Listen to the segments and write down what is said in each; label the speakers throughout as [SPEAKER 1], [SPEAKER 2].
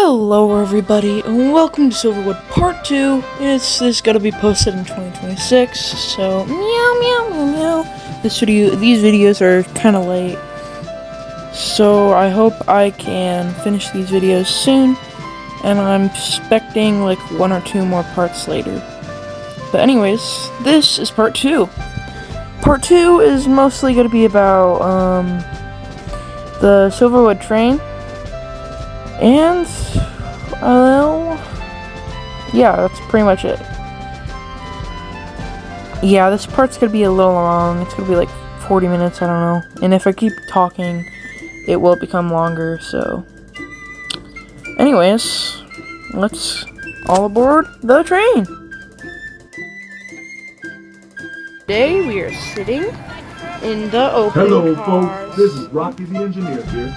[SPEAKER 1] Hello everybody, and welcome to Silverwood Part 2. This is gonna be posted in 2026, so meow meow meow meow. These videos are kinda late, so I hope I can finish these videos soon, and I'm expecting like 1 or 2 more parts later. But anyways, this is Part 2. Part 2 is mostly gonna be about, the Silverwood train. And, well, yeah, that's pretty much it. Yeah, this part's gonna be a little long. It's gonna be like 40 minutes, I don't know. And if I keep talking, it will become longer, so. Anyways, let's all aboard the train. Today we are sitting in the open
[SPEAKER 2] Hello,
[SPEAKER 1] cars.
[SPEAKER 2] folks. This is Rocky the engineer here.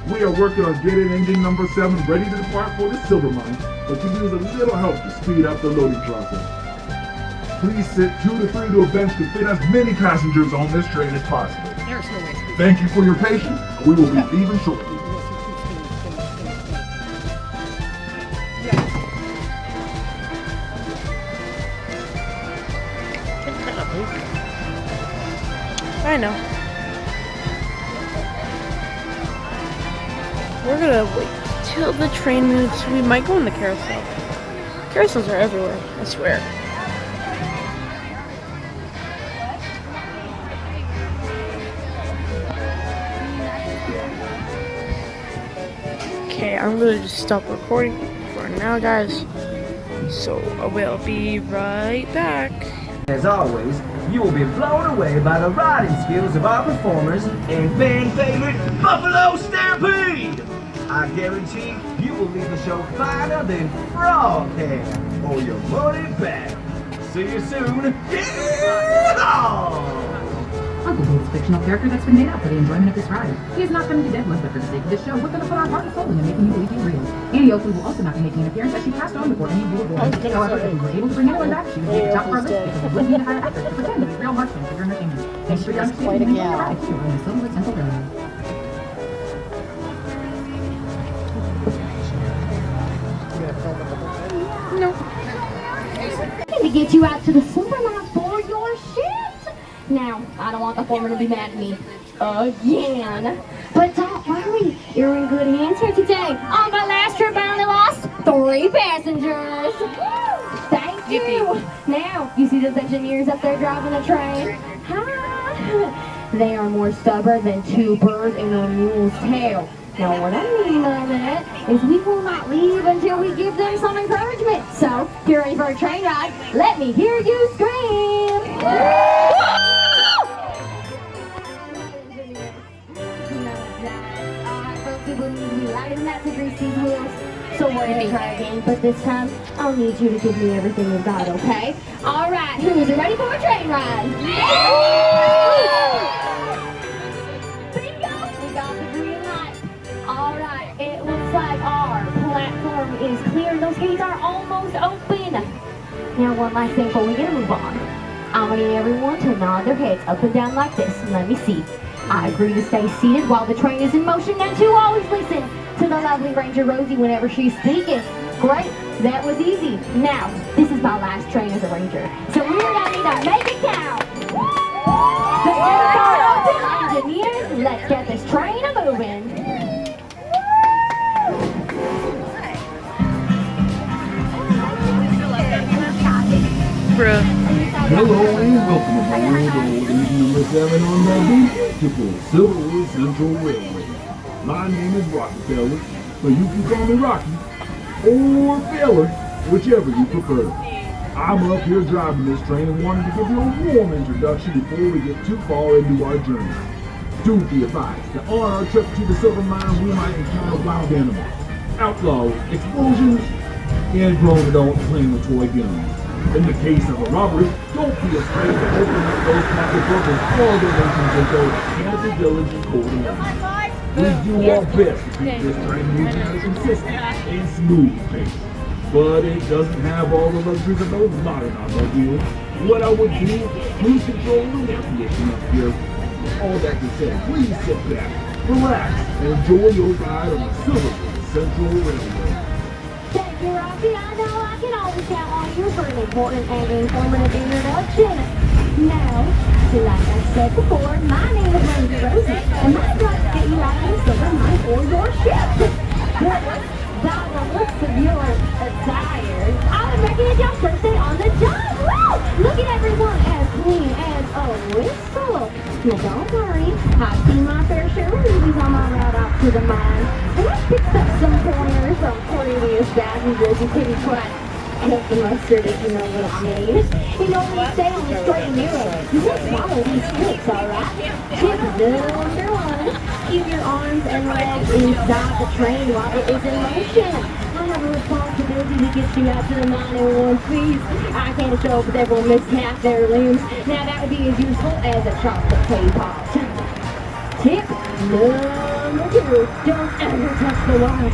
[SPEAKER 2] We are working on getting engine number 7 ready to depart for the silver mine, but could use a little help to speed up the loading process. Please sit 2 to 3 to a bench to fit as many passengers on this train as possible.
[SPEAKER 3] There's no way.
[SPEAKER 2] Thank you for your patience. We will be leaving shortly.
[SPEAKER 1] I know. We're gonna wait till the train moves. We might go in the carousel. Carousels are everywhere, I swear. Okay, I'm gonna just stop recording for now, guys. So I will be right back.
[SPEAKER 4] As always, you will be blown away by the riding skills of our performers and fan favorite Buffalo Stampede! I guarantee you will leave the show finer than frog hair or your money back. See you soon. Yeah!
[SPEAKER 3] Uncle Boo's fictional character that's been made up for the enjoyment of this ride. He is not going to be dead, but for the sake of this show, we're going to put our heart and soul into making you believe he's real. Annie Oakley will also not be making an appearance as she passed on before any of you were born. However, if we were able to bring anyone back, she would be at the top of our list because we wouldn't need to hire actors to pretend to be real marksmen for your entertainment. Thanks for your understanding and your ride here on the Silverwood Central Railroad.
[SPEAKER 1] No.
[SPEAKER 5] To get you out to the Silverwood for your shift. Now, I don't want the foreman to be mad at me again. But don't worry, you're in good hands here today. On my last trip, I only lost 3 passengers. Thank you. Now, you see those engineers up there driving the train? Hi. They are more stubborn than 2 birds in a mule's tail. Now, what I mean by that is we will not leave until we give them some encouragement. So, if you're ready for a train ride, let me hear you scream. So we're gonna try again, but this time I'll need you to give me everything you've got, okay? All right, who's ready for a train ride? Bingo! We got the green light. All right, it looks like our platform is clear. Those gates are almost open. Now, one last thing before we get to move on. I'm gonna need everyone to nod their heads up and down like this. Let me see. I agree to stay seated while the train is in motion and to always listen to the lovely Ranger Rosie whenever she's speaking. Great, that was easy. Now, this is my last train as a ranger, so we're gonna need to make it count. The gates are open, engineers. Let's get this train a-moving.
[SPEAKER 1] Bruh.
[SPEAKER 2] Hello and welcome aboard engine number 7 on the beautiful Silverwood Central Railway. My name is Rockefeller, but you can call me Rocky, or Feller, whichever you prefer. I'm up here driving this train and wanted to give you a warm introduction before we get too far into our journey. Do be advised that on our trip to the silver mine we might encounter wild animals, outlaws, explosions, and grown adults playing with toy guns. In the case of a robbery, don't be afraid to open up those pocketbooks and all donations and go to Kansas Village and Cold. We do our best to keep this train moving at a consistent and smooth pace. But it doesn't have all the luxuries of those modern automobiles. What I would do, cruise control and navigation up here. All that to say, please sit back, relax, and enjoy your ride on the Silverwood Central Railroad.
[SPEAKER 5] count on you for an important and informative introduction. Now, like I said before, my name is Lindsay Rosie, and my job is to get you out of the silver mine for your ship. But by the looks of your attire, I would recommend y'all first stay on the job. Woo! Look at everyone as clean as a whistle. Now don't worry, I've seen my fair share of movies on my route out to the mine, and I picked up some pointers from previous passengers who couldn't quite hit the mustard, if you know what I mean. You know, when you stay on the straight and narrow, you just follow these tips, alright? Tip number 1, keep your arms and legs inside the train while it is in motion. I have a responsibility to get you out to the mine in one piece. I can't show up with everyone mishap their limbs. Now that would be as useful as a chocolate teapot. Tip number 2, don't ever touch the water.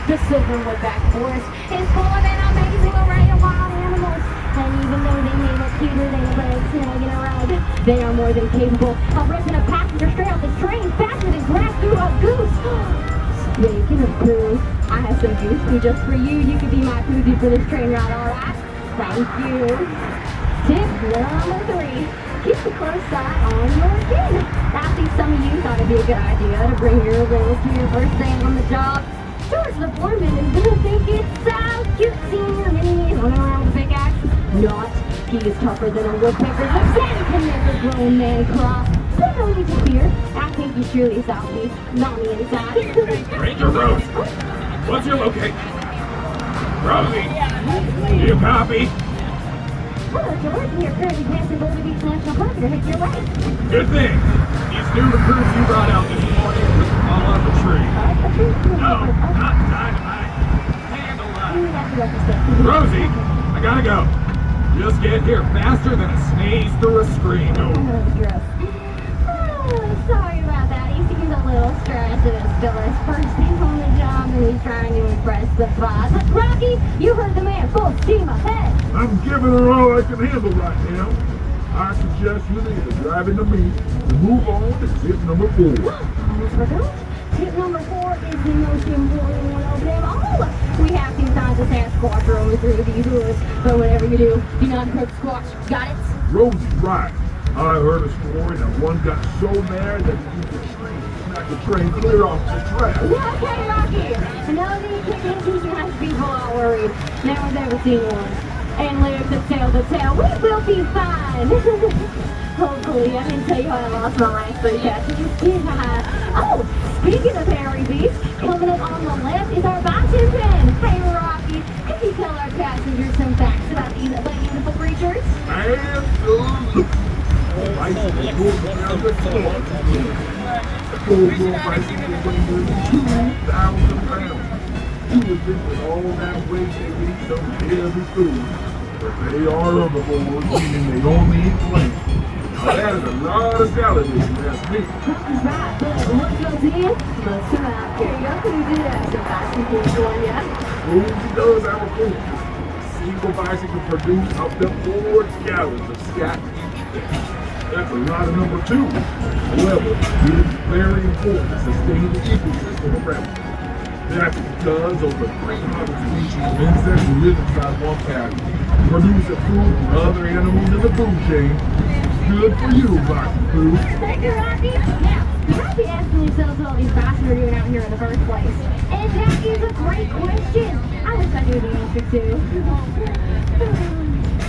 [SPEAKER 5] The Silverwood back forest is full of an amazing array of wild animals. And even though they may look cuter than a bird snagging a rug, they are more than capable of ripping a passenger straight off this train faster than grass through a goose. Speaking of poo, I have some goose poo just for you. You could be my koozie for this train ride, alright? Thank you. Tip number 3, keep a close eye on your kid. I think some of you thought it'd be a good idea to bring your littles to your first day on the job. George the foreman is gonna think it's so cute seeing your mini running around with a big axe. Not. He is tougher than a woodpecker. The sand can make a grown man cry. So no need to fear. I think you truly saw me. Not me inside.
[SPEAKER 2] Ranger Rose, what's your location? Rosie, do you copy?
[SPEAKER 5] Hello, George. We are currently passing Boulder Beach National Park. You're headed your way.
[SPEAKER 2] Good thing. These new recruits you brought out this morning was all on the tree. No, not dynamite. Candlelight. Rosie, I gotta go. Just get here faster than a sneeze through a screen.
[SPEAKER 5] Oh, sorry about that. He seems a little stressed. It is still his first day on the job and he's trying to impress the boss. Rocky, you heard the man. Full steam ahead.
[SPEAKER 2] I'm giving her all I can handle right now. I suggest you either drive into me and move on to tip number 4.
[SPEAKER 5] Almost forgot. Tip number 4 is the most important one of them all. We have to find the Sasquatch roaming through these woods, but whatever you do, do not hurt Squatch. Got it?
[SPEAKER 2] Rosie's right. I heard a story that one got so mad that he used a tree to smack the train clear off the track.
[SPEAKER 5] Okay, Rocky. No need to teach nice people all worried. No one's ever seen one. And live to tell the tale. We will be fine. Hopefully, I can tell you how I lost my last 3 passages. Oh, speaking of hairy beasts, coming up on the left is our bison pen. Hey, Rocky, could you tell our passengers some facts about these beautiful creatures?
[SPEAKER 2] Absolutely. Bison will go down the floor. A full-grown bison will weigh more than 2,000 pounds. You would think with all that weight they eat some heavy food. But they are herbivores, meaning they only eat plants. Now that is a lot of salad if you ask me.
[SPEAKER 5] That's right, but what goes in must come out. Here you go, who did that? Some bison food for you.
[SPEAKER 2] Rosie does have a point. Single bison can produce up to 4 gallons of scat each day. That's a lot of number 2. However, it is very important to sustain the ecosystem around it. That's because over 300 species of insects who live inside one cavity produce a food for other animals in the food chain. Good for you, bison food.
[SPEAKER 5] Thank you, Rocky. Now, you might be asking yourselves what all these bison are doing out here in the first place. And that is a great question. I wish I knew the answer to.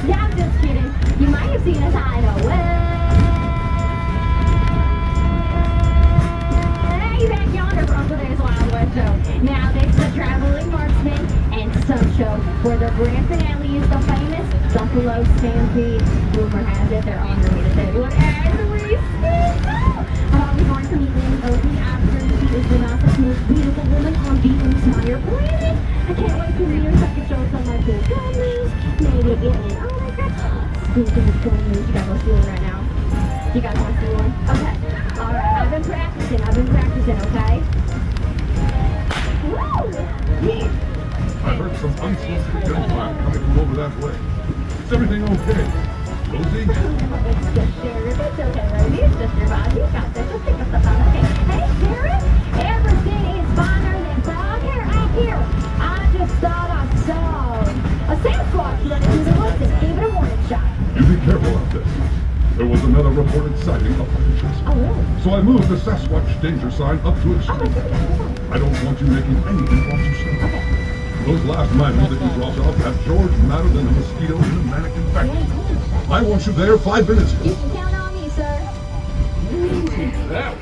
[SPEAKER 5] Yeah, I'm just kidding. You might have seen us hide away. Back yonder for Uncle Dave's Wild West Show. Now there's the Traveling Marksman and Sun Show, where the grand finale is the famous Buffalo Stampede. Rumor has it they're honoring me to say what as we speak. We're going to meet Lynn Oakley after she is the nicest, most beautiful woman on the entire planet. I can't wait to read her so I can show some of my cool gun news. Maybe get in. Oh my god. Speaking of gun news, you guys want to see one right now? You guys want to see one? Okay. Alright, I've been practicing, okay? Woo!
[SPEAKER 2] I heard some unsolicited gunfire coming from over that way. Is everything okay? Rosie?
[SPEAKER 5] It's just Sheriff. It's okay, Rosie. It's just your body. You got this. Just think of something. Okay. Hey, Sheriff. Everything is finer than frog hair out here. I just thought I saw a Sasquatch
[SPEAKER 2] another reported sighting up the chest.
[SPEAKER 5] Oh, really?
[SPEAKER 2] So I moved the Sasquatch danger sign up to its
[SPEAKER 5] Oh, my goodness.
[SPEAKER 2] I don't want you making any impromptu stuff.
[SPEAKER 5] Okay.
[SPEAKER 2] Those last miners that you dropped off have George madder than a mosquito in a mannequin factory. I want you there 5 minutes ago.
[SPEAKER 5] You can count on me, sir.
[SPEAKER 2] That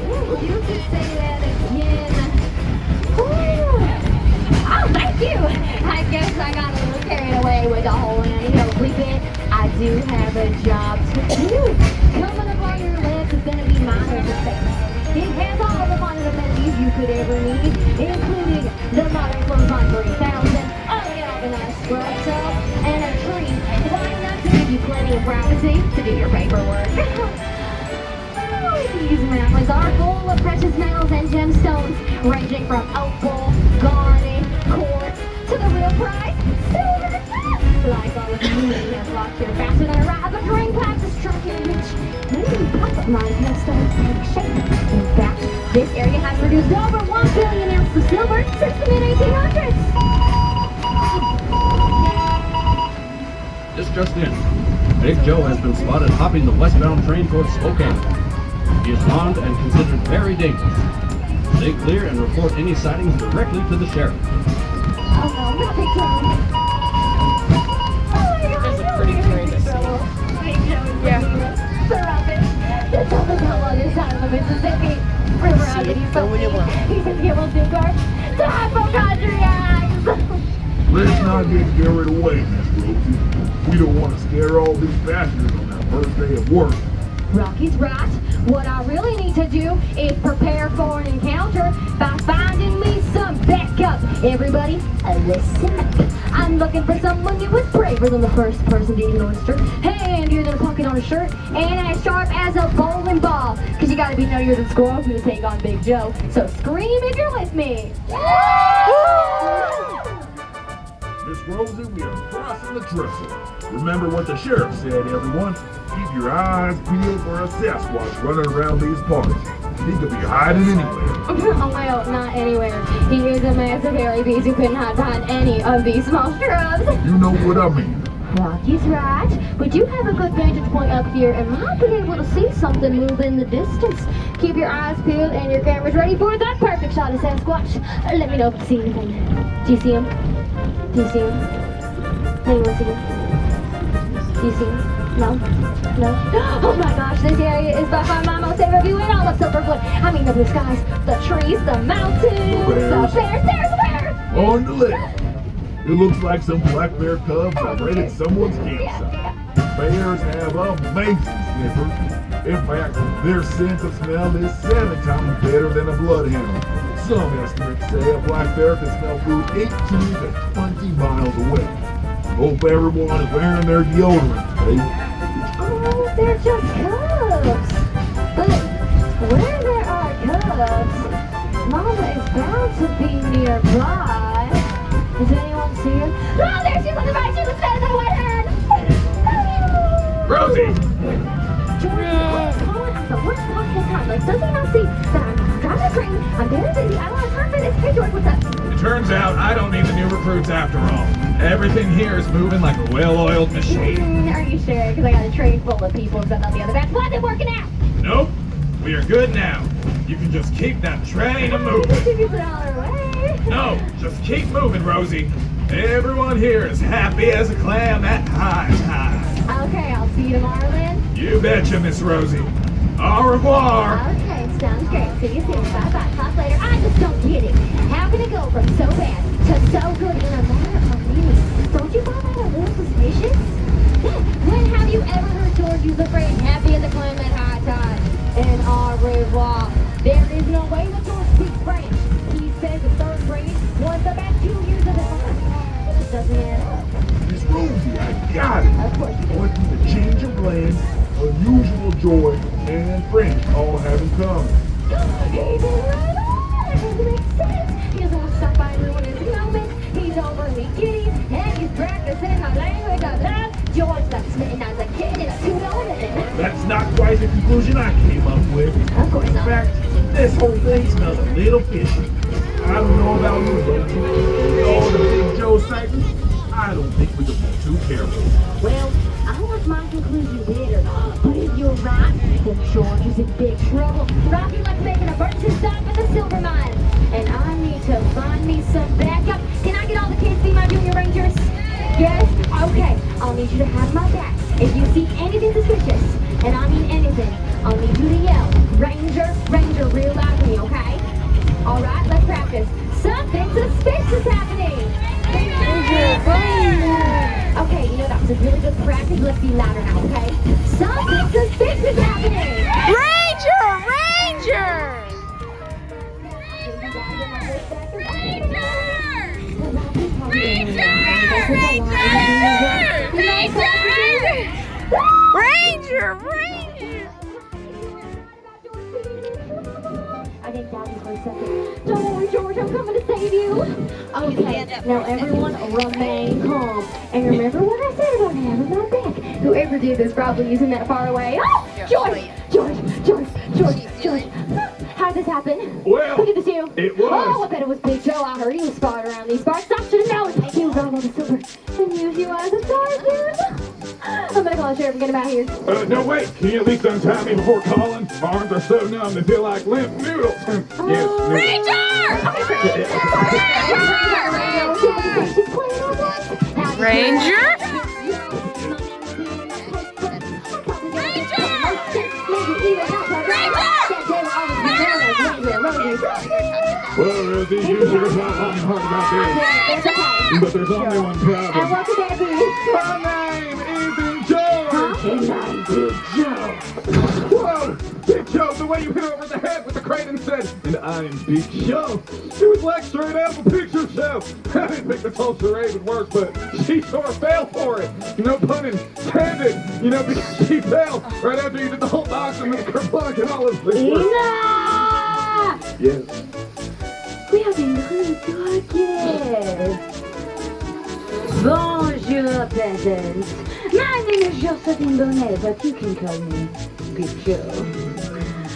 [SPEAKER 5] Ooh, you could say that again. Ooh. Oh, thank you. I guess I got a little carried away with the whole Oakley bit. I do have a job to do. Coming up on your list is going to be Miners Estates. It has all the fun amenities you could ever need, including the modern clothesline 3000, a galvanized scrub tub, and a tree lined up to give you plenty of privacy to do your paperwork. These mountains are full of precious metals and gemstones, ranging from opal, garnet, quartz, to the real prize, silver dust. Like all of the movie has locked here faster than a rat, but drain pipes is trunky and rich. Many pop-up mines have stones take shape. In fact, this area has produced over 1 billion ounces of silver since the mid-1800s.
[SPEAKER 6] This just in. Big Joe has been spotted hopping the westbound train towards Spokane. He is armed and considered very dangerous. Stay clear and report any sightings directly to the sheriff.
[SPEAKER 5] Oh no, not Big Joe. Oh my God,
[SPEAKER 1] That's a pretty train to see.
[SPEAKER 5] Big Joe.
[SPEAKER 1] Yeah.
[SPEAKER 5] Surrounded. That's on the other side of the Mississippi River. How did he
[SPEAKER 1] go when you want.
[SPEAKER 5] He's a yellow digger to hypochondriacs.
[SPEAKER 2] Let's not get carried away, Miss Rosie. We don't want to scare all these passengers on their first day of work.
[SPEAKER 5] Rocky's right. What I really need to do is prepare for an encounter by finding me some backup. Everybody, listen up. I'm looking for someone who is braver than the first person to eat an oyster, handier than a pumpkin on a shirt, and as sharp as a bowling ball. Because you gotta be nuttier than squirrels to take on Big Joe. So scream if you're with me.
[SPEAKER 2] Miss Rosie, we are crossing the trestle. Remember what the sheriff said, everyone. Keep your eyes peeled for a Sasquatch running around these parts. He could be hiding anywhere.
[SPEAKER 5] Oh, well, not anywhere. He is a massive hairy beast who couldn't hide behind any of these small shrubs.
[SPEAKER 2] You know what I mean.
[SPEAKER 5] Rocky's right, but you have a good vantage point up here and might be able to see something move in the distance. Keep your eyes peeled and your cameras ready for that perfect shot of Sasquatch. Let me know if you see anything. Do you see him? Do you see him? Anyone see him? Do you see him? No? No? Oh my gosh, this area is by far my most favorite view in all of Silverwood. I mean the blue skies, the trees, the mountains, the bears. There's a bear!
[SPEAKER 2] On the left. It looks like some black bear cubs have raided someone's campsite. Bears have amazing sniffers. In fact, their sense of smell is 7 times better than a bloodhound. Some estimates say a black bear can smell food 18 to 20 miles away. Hope everyone is wearing their deodorant, baby.
[SPEAKER 5] Oh, they're just cubs. But where there are cubs, Mama is bound to be nearby. Does anyone see her? Oh, there she is on the right. She looks better than a white hand.
[SPEAKER 2] Rosie!
[SPEAKER 5] George, what's calling at the worst possible time? Like, does he not see that I'm driving a train? I'm very busy. I don't have time for this. Hey, George, what's up?
[SPEAKER 7] It turns out I don't need the new recruits after all. Everything here is moving like a well-oiled machine.
[SPEAKER 5] Are you sure? Because I got a train full of people except on the other batch. Why is it working out?
[SPEAKER 7] Nope. We are good now. You can just keep that train a-moving.
[SPEAKER 5] Give you $1 away.
[SPEAKER 7] No, just keep moving, Rosie. Everyone here is happy as a clam at high tide.
[SPEAKER 5] Okay, I'll see you tomorrow then.
[SPEAKER 7] You betcha, Miss Rosie. Au revoir.
[SPEAKER 5] Okay, sounds great. See you soon. Bye-bye. Talk later. I just don't get it. How can it go from so bad to so good in a matter of minutes? Don't you find that a little suspicious? When have you ever heard George use the phrase happy as a clam at high tide? And au revoir. There is no way that George speaks French. He says the third grade was the best 2 years of his life. It just doesn't add up.
[SPEAKER 2] Miss Rosie, I got it.
[SPEAKER 5] Of course you do.
[SPEAKER 2] What do the change of plans, unusual joy, and friends all have in common?
[SPEAKER 5] He's right on! It doesn't make sense. He doesn't want to stop by and ruin his moment. He's overly giddy, and he's practicing the language of love. George got smitten as a kid in a $2 minute.
[SPEAKER 2] That's not quite the conclusion I came up with.
[SPEAKER 5] Of course
[SPEAKER 2] In
[SPEAKER 5] not.
[SPEAKER 2] fact, this whole thing smells a little fishy. I don't know about you, Rosie. With all the Big Joe sightings, I don't think we could be too careful.
[SPEAKER 5] Well, I like my conclusion better. But if you're This is really good practice. Let's be louder now, okay? Something suspicious is happening!
[SPEAKER 1] Ranger! Ranger!
[SPEAKER 5] I didn't doubt you for a second. Don't worry, George, I'm coming to save you. Okay, now everyone remain calm. And remember what I said about having my back. Whoever did this probably isn't that far away. Oh, George! How did this happen?
[SPEAKER 2] Well,
[SPEAKER 5] Who did this to you?
[SPEAKER 2] it was.
[SPEAKER 5] Oh, I bet it was Big Joe. I heard he was spotted around these parts. I should have known. He was on the silver and used you as a target. I'm gonna call the sheriff and get him out here.
[SPEAKER 2] No, wait. Can you at least untie me before calling? My arms are so numb they feel like limp noodles.
[SPEAKER 1] Ranger?
[SPEAKER 2] Well, Rosie, you sure as hell talking hard about this. But there's only one problem.
[SPEAKER 5] And what could that be?
[SPEAKER 2] My name isn't George!
[SPEAKER 5] And I'm Big Joe.
[SPEAKER 2] Whoa! Big Joe, the way you hit over the head with the crate and said, and I'm Big Joe. It was like straight out of a picture show. I didn't think this whole charade would work, but she sure fell for it. No pun intended. You know, because she fell right after you did the whole box and the kerplunk and all of this work.
[SPEAKER 5] Enough!
[SPEAKER 2] Yes.
[SPEAKER 5] We have been really good kids. Bonjour, peasants. My name is Josephine Bonnet, but you can call me Big Joe.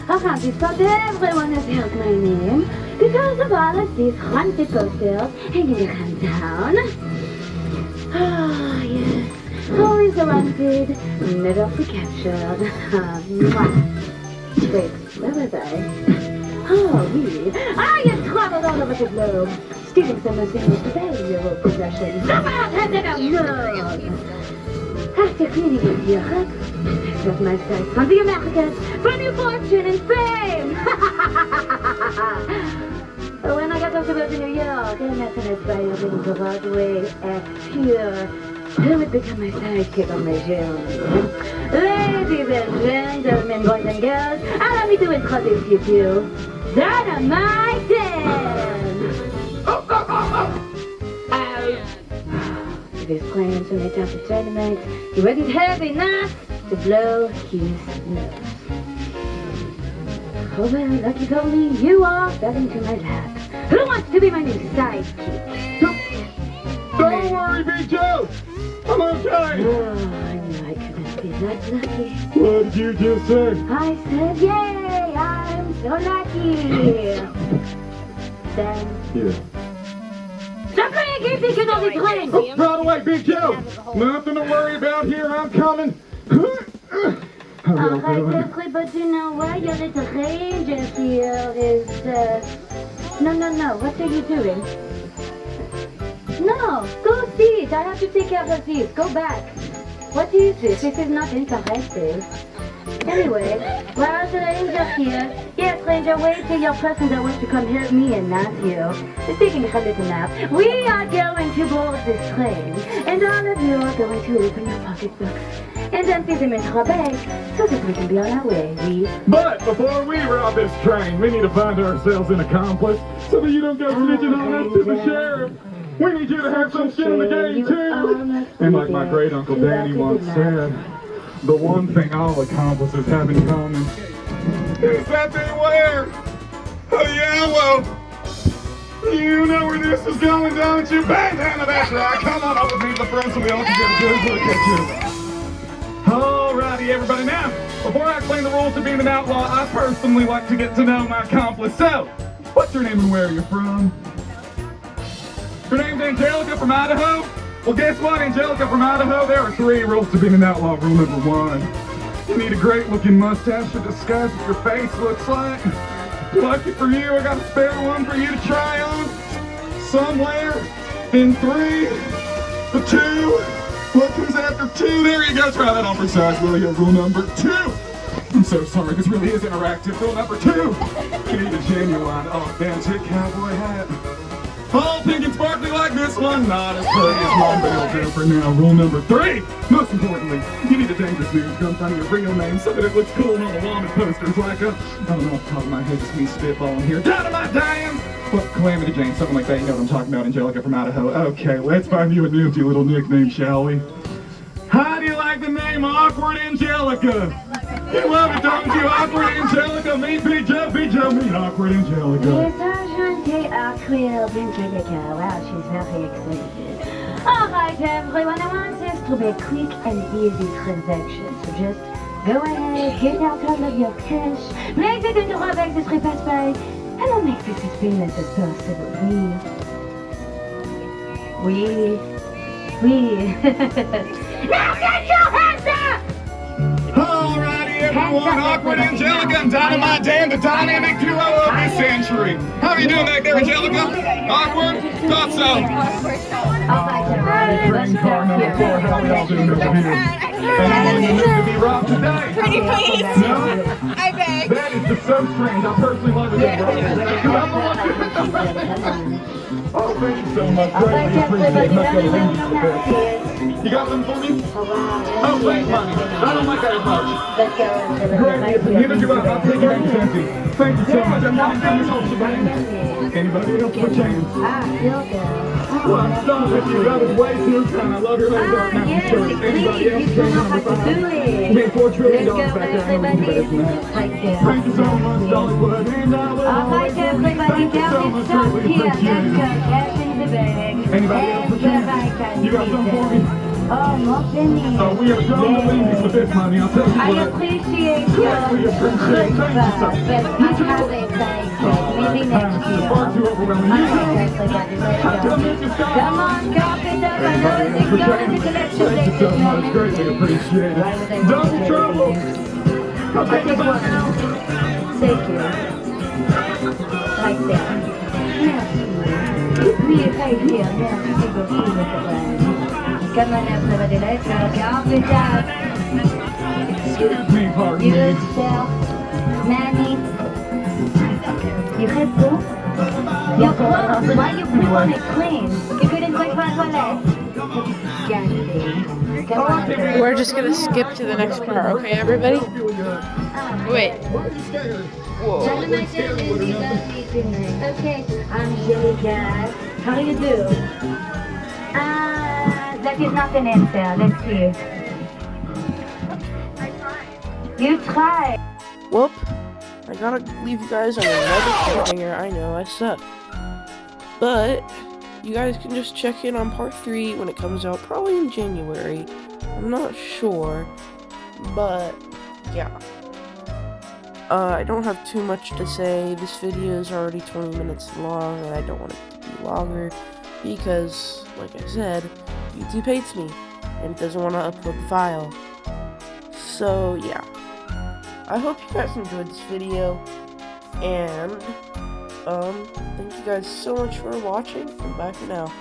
[SPEAKER 5] I can't spot everyone has heard my name because of all of these haunted posters hanging around town. Ah, yes. Always haunted, never recaptured. Wait, where was I? Oh, oui. I have traveled all over the globe, stealing some of the most valuable possessions the world has ever known. After cleaning up Europe, I set my sights on the Americas for new fortune and fame. When I got off the road to New York, I met an aspiring Broadway actor who would become my sidekick on my journey. Ladies and gentlemen, boys and girls, allow me to introduce you to Dynamite Dan! With his plans when they talked to Dynamite, he wasn't heavy enough to blow his nose. Oh well, lucky for me, you all fell into my lap. Who wants to be my new sidekick?
[SPEAKER 2] Don't worry, Big Joe. I'm okay.
[SPEAKER 5] Oh, I knew I couldn't be that lucky.
[SPEAKER 2] What did you just say?
[SPEAKER 5] I said, yay, I'm so lucky. Then,
[SPEAKER 2] Yeah.
[SPEAKER 5] stop trying to keep thinking of these rings.
[SPEAKER 2] Oh, right away, Big Joe. Nothing to worry about here. I'm coming.
[SPEAKER 5] Alright, but you know what? Your little ranger here is, No, what are you doing? No, go sit. I have to take care of this. Go back. What is this? This is not interactive. Anyway, while the ranger here, yes, ranger, wait till your person that wants to come help me and not you is taking a little nap. We are going to board this train, and all of you are going to open your pocketbooks and empty them into our bags so that we can be on our way.
[SPEAKER 2] But before we rob this train, we need to find ourselves an accomplice so that you don't go snitching on us to the sheriff. We need you to have some skin in the game, too. And like my great-uncle Danny once said, the one thing all accomplices have in common is that they wear a yellow. You know where this is going, don't you? Bandana, that's right. Come on up with me, the friends, so we all can get a good look at you. Alrighty, everybody. Now, before I explain the rules of being an outlaw, I personally like to get to know my accomplice. So, what's your name and where are you from? Her name's Angelica from Idaho. Well, guess what, Angelica from Idaho? There are 3 rules to being an outlaw. Rule number 1, you need a great-looking mustache to disguise what your face looks like. Lucky for you, I got a spare one for you to try on somewhere. In 3, the 2. What comes after 2? There you go. Try that on for size, will you? Rule number 2. I'm so sorry, this really is interactive. Rule number 2, you need a genuine, authentic cowboy hat.
[SPEAKER 7] All pink and sparkly like this one, not as pretty as mine, but it'll do for now. Rule number 3, most importantly, you need a dangerous name to go in front of your real name so that it looks cool on the wanted posters like a, I don't know off the top of my head, just me spitballing here. Dynamite Diane! Well, Calamity Jane, something like that, you know what I'm talking about, Angelica from Idaho. Okay, let's find you a nifty little nickname, shall we? How do you like the name Awkward Angelica? You love it, don't you? Awkward Angelica, meet Big Joe, meet Awkward Angelica.
[SPEAKER 5] Awkward Angelica. Wow, she's very excited. Alright everyone, I want this to be a quick and easy transaction. So just go ahead, get out all of your cash, make it into avec this repasse-paille, and I'll make this as painless as possible. Now get your hands up!
[SPEAKER 7] Alrighty everyone, Awkward Angelica and Dynamite Dan, the dynamic duo of this century. How are you doing back there, Angelica? Awkward? Thought so.
[SPEAKER 2] Train car number 4, how are y'all doing over here? And you need to be robbed today.
[SPEAKER 8] Pretty please.
[SPEAKER 2] No?
[SPEAKER 8] I beg.
[SPEAKER 2] That is just so strange. I personally love it. Oh, thank you so much. Greatly appreciate it. Let's go to Lindsay's. You got them for me? Oh, thanks, honey. I don't like that as much. Greatly appreciate it. Neither do I. I'll take it, Cynthia. Thank you so much. I'm not doing this whole shebang. Anybody else for change? Well, I'm done with you. That was way too kind. I love your little dark mountain shirt. Anybody else change number 5? We have $4 trillion back there. I know we can do better than that. Thank you so much, Dollywood. And I will always thank you so much. Greatly appreciate it. Anybody else for change? You got some for me? Oh, we are done to leave you with this money. I'll tell you what.
[SPEAKER 5] I appreciate your
[SPEAKER 2] Greatly appreciate it. Thank you, sir.
[SPEAKER 5] but I have a size. Maybe next year.
[SPEAKER 2] Far too overwhelming. You
[SPEAKER 5] Come on, cop it up. I know
[SPEAKER 2] Anybody else for change? Thank you so much. Greatly appreciate it. Double trouble. I'll take it back now.
[SPEAKER 5] Thank you. Like that. Merci. Oui, right here. Merci beaucoup, Mr. Brown. Come on up, somebody. Let's go. Cop it up.
[SPEAKER 2] Excuse me, pardon me.
[SPEAKER 5] Yourself. Manny. You had to? Yeah, why you put on it clean? You couldn't click my toilet. Come on.
[SPEAKER 1] We're just gonna skip to the next part, okay, everybody? Wait. Whoa.
[SPEAKER 5] Okay, I'm Angelica. How do you do? That is not an answer. Let's see. You try.
[SPEAKER 1] Whoop. I gotta leave you guys on another cliffhanger. I know, I suck. But you guys can just check in on part 3 when it comes out, probably in January. I'm not sure, but yeah. I don't have too much to say. This video is already 20 minutes long, and I don't want it to be longer because, like I said, YouTube hates me and doesn't want to upload the file. So yeah. I hope you guys enjoyed this video, and thank you guys so much for watching, and bye for now.